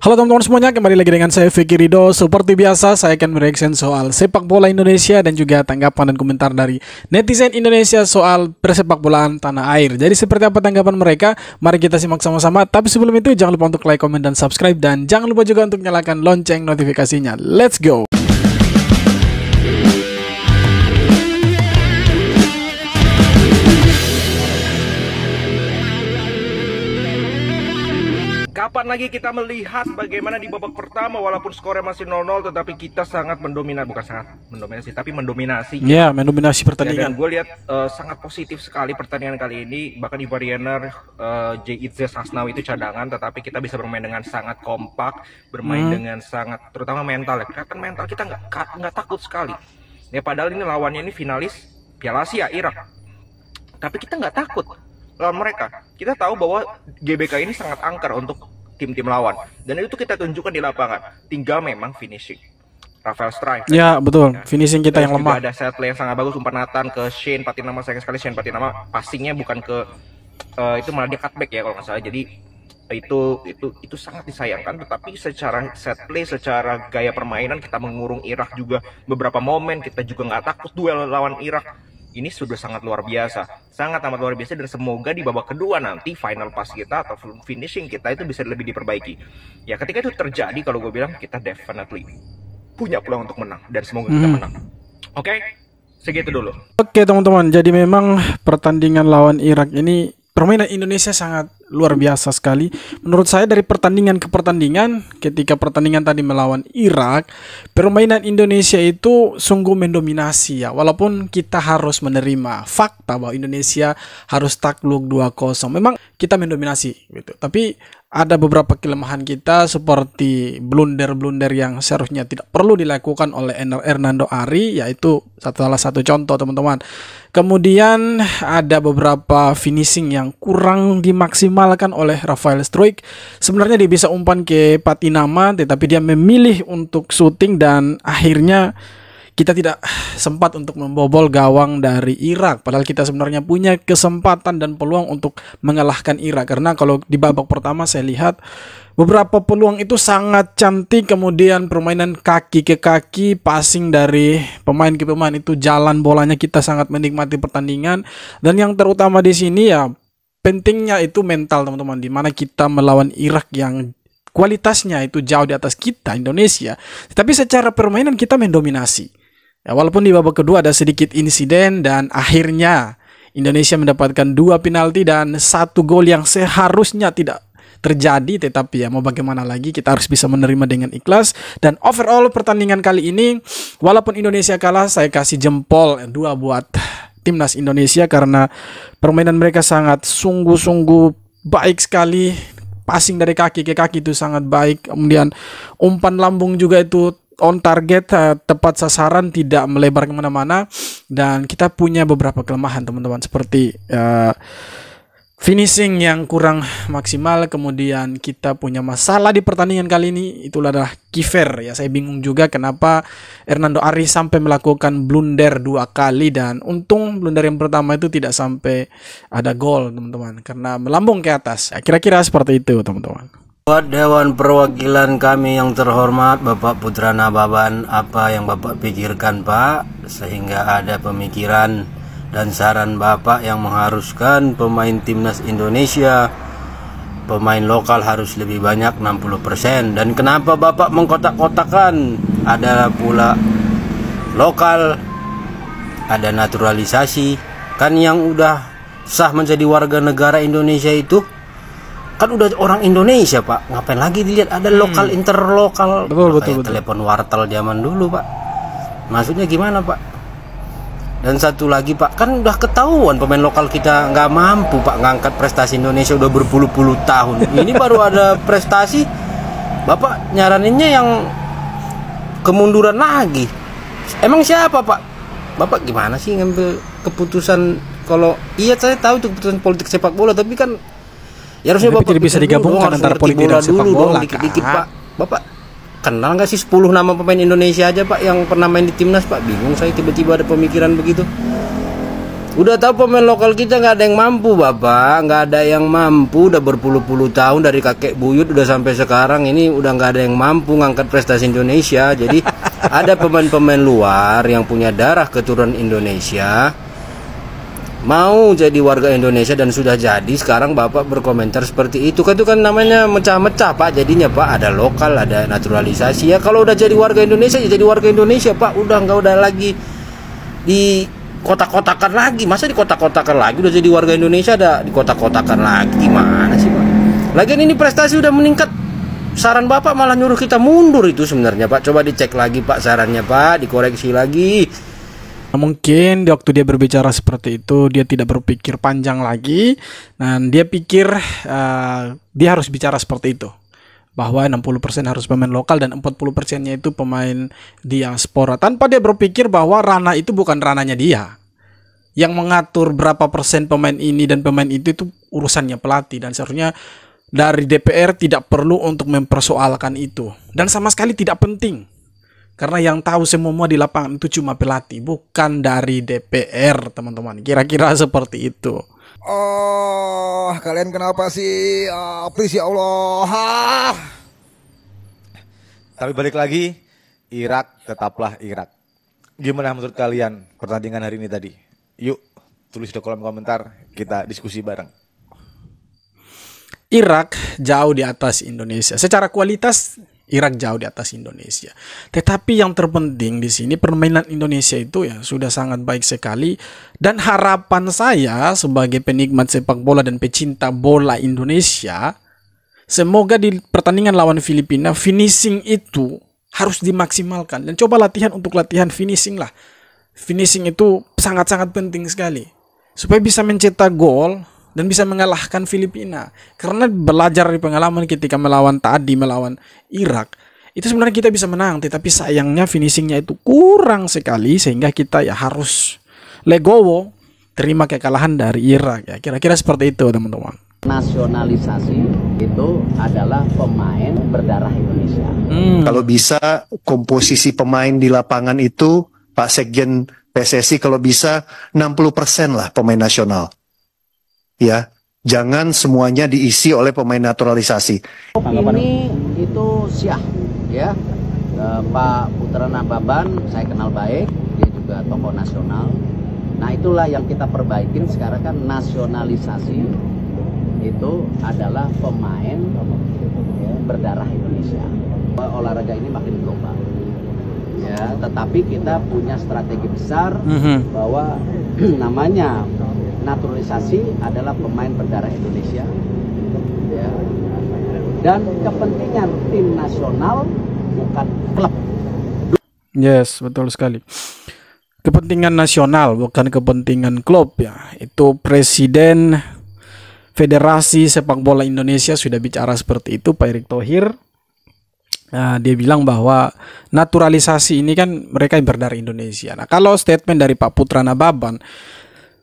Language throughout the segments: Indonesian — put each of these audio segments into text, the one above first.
Halo teman-teman semuanya, kembali lagi dengan saya Vicky Rido. Seperti biasa, saya akan mereaction soal sepak bola Indonesia dan juga tanggapan dan komentar dari netizen Indonesia soal persepak bolaan tanah air. Jadi seperti apa tanggapan mereka? Mari kita simak sama-sama. Tapi sebelum itu jangan lupa untuk like, komen, dan subscribe. Dan jangan lupa juga untuk nyalakan lonceng notifikasinya. Let's go! Kapan lagi kita melihat bagaimana di babak pertama walaupun skornya masih 0-0 tetapi kita sangat mendominasi, bukan sangat mendominasi tapi mendominasi. Ya, mendominasi pertandingan. Dan gue lihat sangat positif sekali pertandingan kali ini. Bahkan di Variener J.Itzes Sasnawi itu cadangan, tetapi kita bisa bermain dengan sangat kompak, bermain dengan sangat, terutama mental ya. Kelihatan mental kita nggak takut sekali. Ya padahal ini lawannya ini finalis Piala Asia Irak, tapi kita nggak takut lawan mereka. Kita tahu bahwa GBK ini sangat angker untuk tim-tim lawan, dan itu kita tunjukkan di lapangan. Tinggal memang finishing Rafael Struijk. Ya betul, finishing kita yang lemah. Ada set play yang sangat bagus, umpan Nathan ke Shane Patinama, sayang sekali Shane Patinama passingnya bukan ke itu malah dia cutback ya kalau nggak salah. Jadi itu sangat disayangkan. Tetapi secara set play, secara gaya permainan kita mengurung Irak juga beberapa momen. Kita juga nggak takut duel lawan Irak. Ini sudah sangat luar biasa, sangat amat luar biasa, dan semoga di babak kedua nanti final pass kita atau finishing kita itu bisa lebih diperbaiki. Ya ketika itu terjadi, kalau gue bilang kita definitely punya peluang untuk menang, dan semoga kita menang. Oke, segitu dulu. Oke teman-teman, jadi memang pertandingan lawan Irak ini permainan Indonesia sangat luar biasa sekali. Menurut saya dari pertandingan ke pertandingan, ketika pertandingan tadi melawan Irak, permainan Indonesia itu sungguh mendominasi ya. Walaupun kita harus menerima fakta bahwa Indonesia harus takluk 2-0. Memang kita mendominasi gitu. Tapi ada beberapa kelemahan kita seperti blunder-blunder yang seharusnya tidak perlu dilakukan oleh Hernando Ari, yaitu salah satu contoh teman-teman. Kemudian ada beberapa finishing yang kurang dimaksimalkan oleh Rafael Struijk. Sebenarnya dia bisa umpan ke Patinama, tetapi dia memilih untuk syuting dan akhirnya kita tidak sempat untuk membobol gawang dari Irak. Padahal kita sebenarnya punya kesempatan dan peluang untuk mengalahkan Irak. Karena kalau di babak pertama saya lihat beberapa peluang itu sangat cantik. Kemudian permainan kaki ke kaki, passing dari pemain ke pemain, itu jalan bolanya kita sangat menikmati pertandingan. Dan yang terutama di sini ya pentingnya itu mental teman-teman. Dimana kita melawan Irak yang kualitasnya itu jauh di atas kita Indonesia. Tapi secara permainan kita mendominasi. Ya, walaupun di babak kedua ada sedikit insiden dan akhirnya Indonesia mendapatkan 2 penalti dan 1 gol yang seharusnya tidak terjadi, tetapi ya mau bagaimana lagi, kita harus bisa menerima dengan ikhlas. Dan overall pertandingan kali ini walaupun Indonesia kalah, saya kasih jempol 2 buat timnas Indonesia karena permainan mereka sangat sungguh-sungguh baik sekali. Passing dari kaki ke kaki itu sangat baik, kemudian umpan lambung juga itu on target, tepat sasaran, tidak melebar kemana-mana. Dan kita punya beberapa kelemahan teman-teman, seperti finishing yang kurang maksimal. Kemudian kita punya masalah di pertandingan kali ini, itulah adalah kiper ya. Saya bingung juga kenapa Hernando Ari sampai melakukan blunder 2 kali, dan untung blunder yang pertama itu tidak sampai ada gol teman-teman, karena melambung ke atas ya, kira-kira seperti itu teman-teman. Buat Dewan Perwakilan kami yang terhormat, Bapak Putra Nababan, apa yang Bapak pikirkan Pak, sehingga ada pemikiran dan saran Bapak yang mengharuskan pemain timnas Indonesia, pemain lokal harus lebih banyak 60%. Dan kenapa Bapak mengkotak-kotakan, ada pula lokal, ada naturalisasi. Kan yang udah sah menjadi warga negara Indonesia itu kan udah orang Indonesia Pak, ngapain lagi dilihat ada lokal interlokal? Betul. Telepon wartel zaman dulu Pak, maksudnya gimana Pak? Dan satu lagi Pak, kan udah ketahuan pemain lokal kita nggak mampu Pak ngangkat prestasi Indonesia udah berpuluh-puluh tahun. Ini baru ada prestasi, Bapak nyaraninnya yang kemunduran lagi. Emang siapa Pak? Bapak gimana sih ngambil keputusan? Kalau iya saya tahu itu keputusan politik sepak bola, tapi kan ya harusnya Bapak tidak bisa digabungkan antara politik dan sepak bola dikit-dikit Pak. Bapak kenal nggak sih 10 nama pemain Indonesia aja Pak yang pernah main di timnas Pak? Bingung saya tiba-tiba ada pemikiran begitu. Udah tahu pemain lokal kita nggak ada yang mampu, Bapak. Nggak ada yang mampu. Udah berpuluh-puluh tahun dari kakek buyut udah sampai sekarang ini udah nggak ada yang mampu ngangkat prestasi Indonesia. Jadi ada pemain-pemain luar yang punya darah keturunan Indonesia mau jadi warga Indonesia dan sudah jadi. Sekarang Bapak berkomentar seperti itu kan namanya mecah-mecah, Pak. Jadinya, Pak, ada lokal, ada naturalisasi. Ya kalau udah jadi warga Indonesia ya jadi warga Indonesia, Pak. Udah lagi di kotak-kotakan lagi. Masa di kotak-kotakan lagi? Udah jadi warga Indonesia ada di kotak-kotakan lagi. Gimana sih, Pak? Lagian ini prestasi udah meningkat. Saran Bapak malah nyuruh kita mundur itu sebenarnya, Pak. Coba dicek lagi, Pak, sarannya, Pak. Dikoreksi lagi. Mungkin di waktu dia berbicara seperti itu dia tidak berpikir panjang lagi, dan dia pikir dia harus bicara seperti itu, bahwa 60% harus pemain lokal dan 40%-nya itu pemain diaspora, tanpa dia berpikir bahwa ranah itu bukan ranahnya dia. Yang mengatur berapa persen pemain ini dan pemain itu urusannya pelatih, dan seharusnya dari DPR tidak perlu untuk mempersoalkan itu, dan sama sekali tidak penting. Karena yang tahu semua di lapangan itu cuma pelatih, bukan dari DPR, teman-teman. Kira-kira seperti itu. Oh, kalian kenapa sih? Please ya Allah. Tapi balik lagi, Irak tetaplah Irak. Gimana menurut kalian pertandingan hari ini tadi? Yuk, tulis di kolom komentar, kita diskusi bareng. Irak jauh di atas Indonesia. Secara kualitas Irak jauh di atas Indonesia. Tetapi yang terpenting di sini permainan Indonesia itu ya sudah sangat baik sekali, dan harapan saya sebagai penikmat sepak bola dan pecinta bola Indonesia, semoga di pertandingan lawan Filipina finishing itu harus dimaksimalkan, dan coba latihan untuk latihan finishing lah. Finishing itu sangat-sangat penting sekali supaya bisa mencetak gol dan bisa mengalahkan Filipina. Karena belajar dari pengalaman ketika melawan Irak, itu sebenarnya kita bisa menang, tetapi sayangnya finishingnya itu kurang sekali, sehingga kita ya harus legowo terima kekalahan dari Irak ya. Kira-kira seperti itu, teman-teman. Nasionalisasi itu adalah pemain berdarah Indonesia. Kalau bisa komposisi pemain di lapangan itu, Pak Sekjen PSSI, kalau bisa 60% lah pemain nasional. Ya, jangan semuanya diisi oleh pemain naturalisasi. Ini itu Syah, ya. Pak Putra Nababan saya kenal baik, dia juga tokoh nasional. Nah itulah yang kita perbaikin sekarang kan, nasionalisasi itu adalah pemain ya, berdarah Indonesia. Olahraga ini makin global. Ya, tetapi kita punya strategi besar bahwa namanya naturalisasi adalah pemain berdarah Indonesia ya. Dan kepentingan tim nasional bukan klub. Yes, betul sekali. Kepentingan nasional bukan kepentingan klub ya. Itu Presiden Federasi Sepak Bola Indonesia sudah bicara seperti itu, Pak Erick Thohir. Nah, dia bilang bahwa naturalisasi ini kan mereka yang berdarah Indonesia. Nah, kalau statement dari Pak Putra Nababan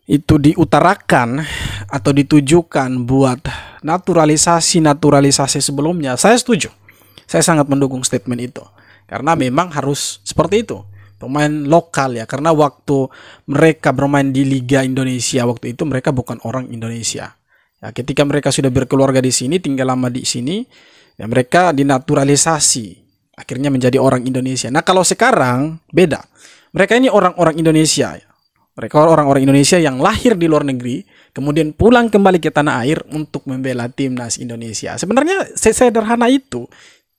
itu diutarakan atau ditujukan buat naturalisasi sebelumnya, saya setuju. Saya sangat mendukung statement itu. Karena memang harus seperti itu. Pemain lokal ya, karena waktu mereka bermain di Liga Indonesia waktu itu mereka bukan orang Indonesia. Ya, ketika mereka sudah berkeluarga di sini, tinggal lama di sini, ya mereka dinaturalisasi, akhirnya menjadi orang Indonesia. Nah, kalau sekarang beda. Mereka ini orang-orang Indonesia ya. Mereka orang-orang Indonesia yang lahir di luar negeri, kemudian pulang kembali ke tanah air untuk membela timnas Indonesia. Sebenarnya sederhana itu.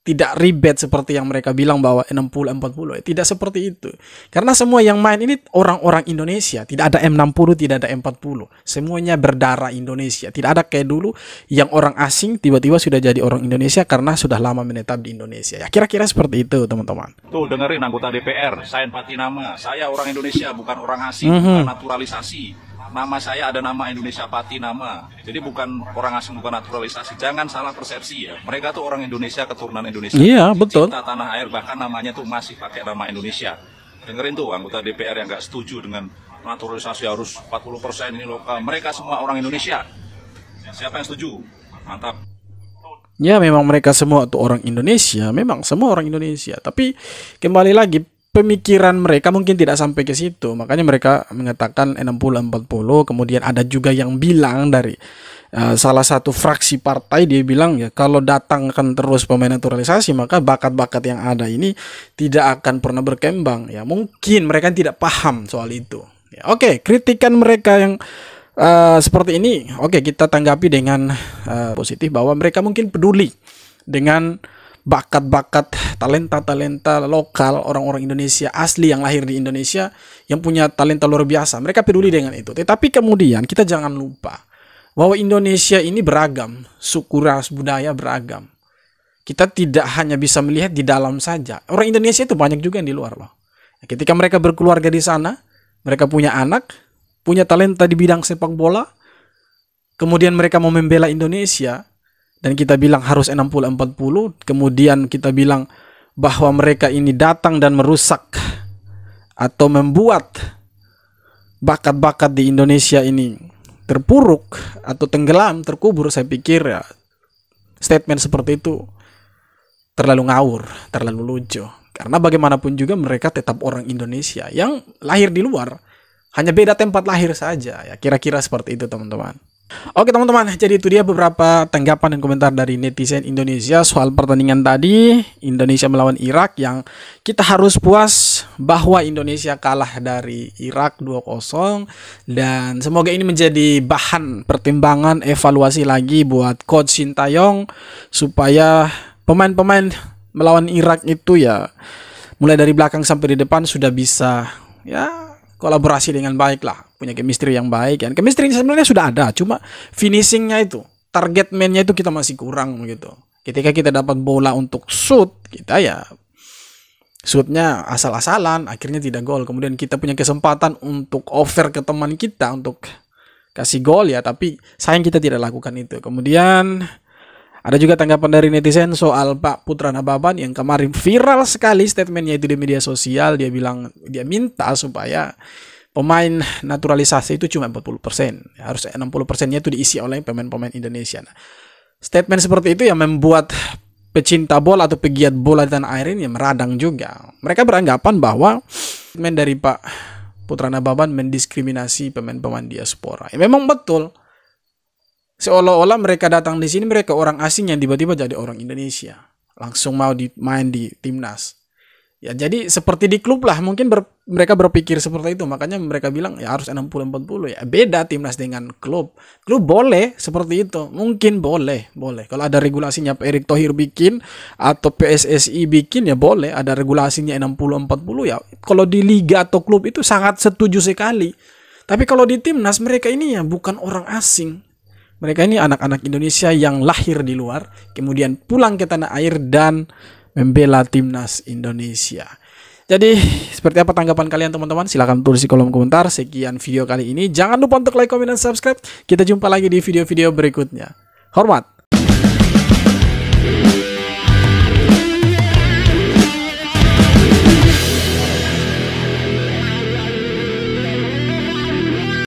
Tidak ribet seperti yang mereka bilang bahwa 60-40. Tidak seperti itu. Karena semua yang main ini orang-orang Indonesia. Tidak ada M60, tidak ada M40. Semuanya berdarah Indonesia. Tidak ada kayak dulu yang orang asing tiba-tiba sudah jadi orang Indonesia karena sudah lama menetap di Indonesia. Ya, kira-kira seperti itu, teman-teman. Tuh dengerin anggota DPR, Sain Patinama. Saya orang Indonesia, bukan orang asing, bukan naturalisasi. Nama saya ada nama Indonesia Patinama. Jadi bukan orang asing, bukan naturalisasi. Jangan salah persepsi ya. Mereka tuh orang Indonesia, keturunan Indonesia. Iya, betul. Cinta tanah air, bahkan namanya tuh masih pakai nama Indonesia. Dengerin tuh anggota DPR yang nggak setuju dengan naturalisasi harus 40% ini lokal. Mereka semua orang Indonesia. Siapa yang setuju? Mantap. Ya, memang mereka semua tuh orang Indonesia. Memang semua orang Indonesia. Tapi kembali lagi, pemikiran mereka mungkin tidak sampai ke situ. Makanya mereka mengatakan 60-40. Kemudian ada juga yang bilang dari salah satu fraksi partai, dia bilang ya kalau datangkan terus pemain naturalisasi maka bakat-bakat yang ada ini tidak akan pernah berkembang. Ya mungkin mereka tidak paham soal itu. Ya, oke, kritikan mereka yang seperti ini, oke, kita tanggapi dengan positif bahwa mereka mungkin peduli dengan bakat-bakat, talenta-talenta lokal orang-orang Indonesia asli yang lahir di Indonesia yang punya talenta luar biasa. Mereka peduli dengan itu. Tetapi kemudian kita jangan lupa bahwa Indonesia ini beragam, suku, ras, budaya beragam. Kita tidak hanya bisa melihat di dalam saja. Orang Indonesia itu banyak juga yang di luar loh. Ketika mereka berkeluarga di sana, mereka punya anak, punya talenta di bidang sepak bola, kemudian mereka mau membela Indonesia, dan kita bilang harus 60-40, kemudian kita bilang bahwa mereka ini datang dan merusak atau membuat bakat-bakat di Indonesia ini terpuruk atau tenggelam, terkubur. Saya pikir ya, statement seperti itu terlalu ngawur, terlalu lucu. Karena bagaimanapun juga mereka tetap orang Indonesia yang lahir di luar, hanya beda tempat lahir saja. Ya, kira-kira seperti itu teman-teman. Oke teman-teman, jadi itu dia beberapa tanggapan dan komentar dari netizen Indonesia soal pertandingan tadi Indonesia melawan Irak, yang kita harus puas bahwa Indonesia kalah dari Irak 2-0, dan semoga ini menjadi bahan pertimbangan evaluasi lagi buat Coach Sintayong supaya pemain-pemain melawan Irak itu ya mulai dari belakang sampai di depan sudah bisa ya kolaborasi dengan baik lah, punya chemistry yang baik. Dan chemistry sebenarnya sudah ada, cuma finishingnya itu, target man-nya itu kita masih kurang gitu. Ketika kita dapat bola untuk shoot, kita ya shootnya asal-asalan, akhirnya tidak gol. Kemudian kita punya kesempatan untuk offer ke teman kita untuk kasih gol ya, tapi sayang kita tidak lakukan itu. Kemudian ada juga tanggapan dari netizen soal Pak Putra Nababan yang kemarin viral sekali statementnya itu di media sosial. Dia bilang, dia minta supaya pemain naturalisasi itu cuma 40%. Harus 60%-nya itu diisi oleh pemain-pemain Indonesia. Nah, statement seperti itu yang membuat pecinta bola atau pegiat bola di tanah air ini meradang juga. Mereka beranggapan bahwa statement dari Pak Putra Nababan mendiskriminasi pemain-pemain diaspora. Ya, memang betul. Seolah-olah mereka datang di sini, mereka orang asing yang tiba-tiba jadi orang Indonesia, langsung mau main di timnas. Ya jadi seperti di klub lah, mungkin mereka berpikir seperti itu, makanya mereka bilang ya harus 60-40 ya. Beda timnas dengan klub. Klub boleh seperti itu, mungkin boleh. Kalau ada regulasinya, Pak Erick Thohir bikin atau PSSI bikin ya boleh, ada regulasinya 60-40 ya. Kalau di liga atau klub itu sangat setuju sekali. Tapi kalau di timnas, mereka ini ya bukan orang asing. Mereka ini anak-anak Indonesia yang lahir di luar, kemudian pulang ke tanah air dan membela timnas Indonesia. Jadi, seperti apa tanggapan kalian teman-teman? Silahkan tulis di kolom komentar. Sekian video kali ini. Jangan lupa untuk like, comment, dan subscribe. Kita jumpa lagi di video-video berikutnya. Hormat.